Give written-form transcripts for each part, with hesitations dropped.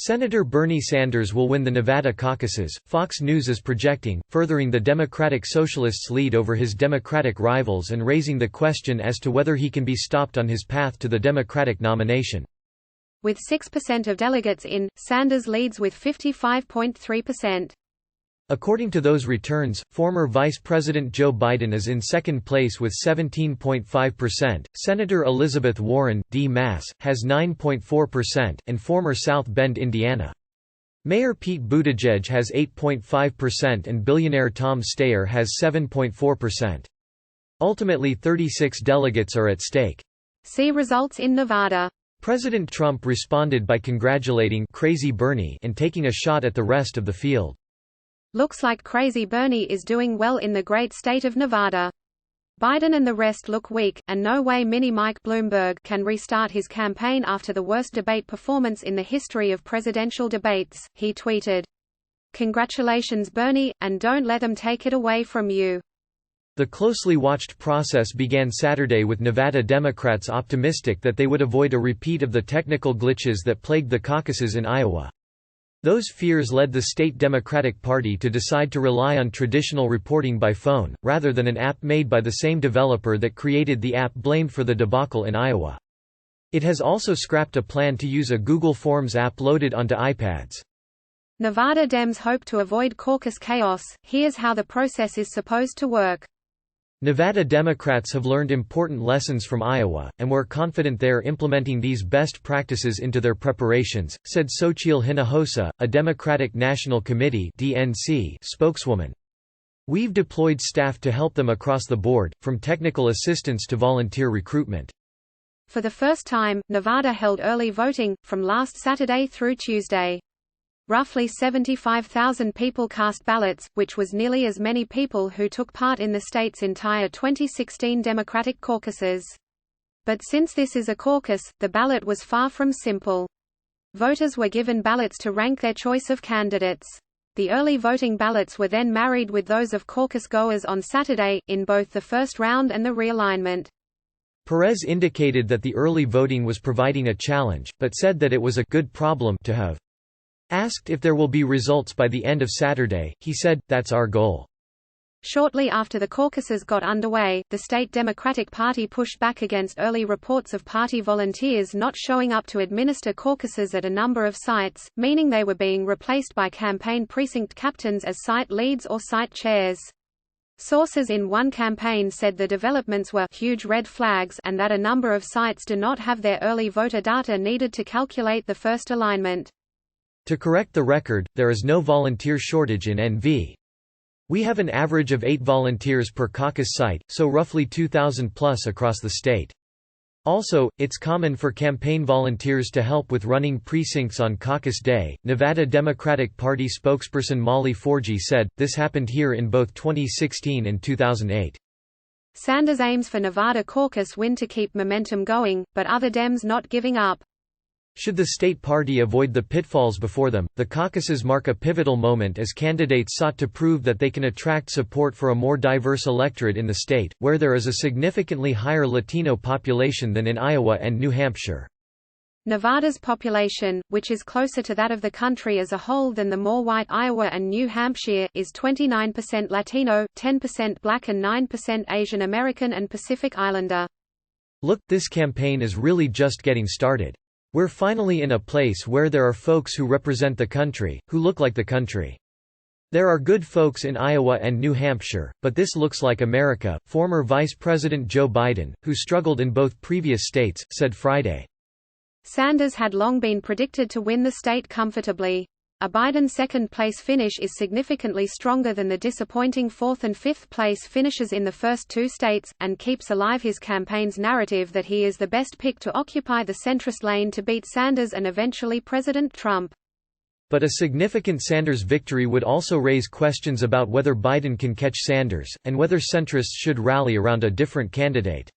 Senator Bernie Sanders will win the Nevada caucuses, Fox News is projecting, furthering the Democratic Socialists' lead over his Democratic rivals and raising the question as to whether he can be stopped on his path to the Democratic nomination. With 6% of delegates in, Sanders leads with 55.3%. According to those returns, former Vice President Joe Biden is in second place with 17.5%, Senator Elizabeth Warren, D-Mass, has 9.4%, and former South Bend, Indiana. Mayor Pete Buttigieg has 8.5% and billionaire Tom Steyer has 7.4%. Ultimately 36 delegates are at stake. See results in Nevada. President Trump responded by congratulating Crazy Bernie and taking a shot at the rest of the field. Looks like Crazy Bernie is doing well in the great state of Nevada. Biden and the rest look weak, and no way Mini Mike Bloomberg can restart his campaign after the worst debate performance in the history of presidential debates, he tweeted. Congratulations Bernie, and don't let them take it away from you. The closely watched process began Saturday with Nevada Democrats optimistic that they would avoid a repeat of the technical glitches that plagued the caucuses in Iowa. Those fears led the state Democratic Party to decide to rely on traditional reporting by phone, rather than an app made by the same developer that created the app blamed for the debacle in Iowa. It has also scrapped a plan to use a Google Forms app loaded onto iPads. Nevada Dems hope to avoid caucus chaos. Here's how the process is supposed to work. Nevada Democrats have learned important lessons from Iowa, and we're confident they're implementing these best practices into their preparations, said Xochitl Hinojosa, a Democratic National Committee (DNC) spokeswoman. We've deployed staff to help them across the board, from technical assistance to volunteer recruitment. For the first time, Nevada held early voting, from last Saturday through Tuesday. Roughly 75,000 people cast ballots, which was nearly as many people who took part in the state's entire 2016 Democratic caucuses. But since this is a caucus, the ballot was far from simple. Voters were given ballots to rank their choice of candidates. The early voting ballots were then married with those of caucus goers on Saturday, in both the first round and the realignment. Perez indicated that the early voting was providing a challenge, but said that it was a good problem to have. Asked if there will be results by the end of Saturday, he said, "That's our goal." Shortly after the caucuses got underway, the state Democratic Party pushed back against early reports of party volunteers not showing up to administer caucuses at a number of sites, meaning they were being replaced by campaign precinct captains as site leads or site chairs. Sources in one campaign said the developments were huge red flags and that a number of sites do not have their early voter data needed to calculate the first alignment. To correct the record, there is no volunteer shortage in NV. We have an average of 8 volunteers per caucus site, so roughly 2,000 plus across the state. Also, it's common for campaign volunteers to help with running precincts on caucus day. Nevada Democratic Party spokesperson Molly Forgy said, "This happened here in both 2016 and 2008. Sanders aims for Nevada caucus win to keep momentum going, but other Dems not giving up. Should the state party avoid the pitfalls before them, the caucuses mark a pivotal moment as candidates sought to prove that they can attract support for a more diverse electorate in the state, where there is a significantly higher Latino population than in Iowa and New Hampshire. Nevada's population, which is closer to that of the country as a whole than the more white Iowa and New Hampshire, is 29% Latino, 10% Black and 9% Asian American and Pacific Islander. Look, this campaign is really just getting started. We're finally in a place where there are folks who represent the country, who look like the country. There are good folks in Iowa and New Hampshire, but this looks like America," former Vice President Joe Biden, who struggled in both previous states, said Friday. Sanders had long been predicted to win the state comfortably. A Biden second-place finish is significantly stronger than the disappointing fourth and fifth-place finishes in the first two states, and keeps alive his campaign's narrative that he is the best pick to occupy the centrist lane to beat Sanders and eventually President Trump. But a significant Sanders victory would also raise questions about whether Biden can catch Sanders, and whether centrists should rally around a different candidate.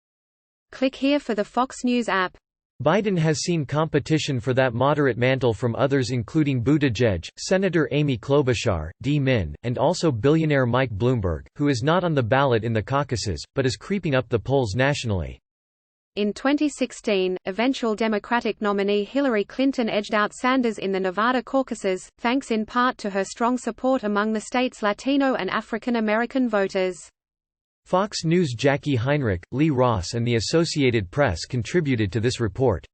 Click here for the Fox News app. Biden has seen competition for that moderate mantle from others including Buttigieg, Senator Amy Klobuchar, D-Min, and also billionaire Mike Bloomberg, who is not on the ballot in the caucuses, but is creeping up the polls nationally. In 2016, eventual Democratic nominee Hillary Clinton edged out Sanders in the Nevada caucuses, thanks in part to her strong support among the state's Latino and African American voters. Fox News' Jackie Heinrich, Lee Ross and the Associated Press contributed to this report.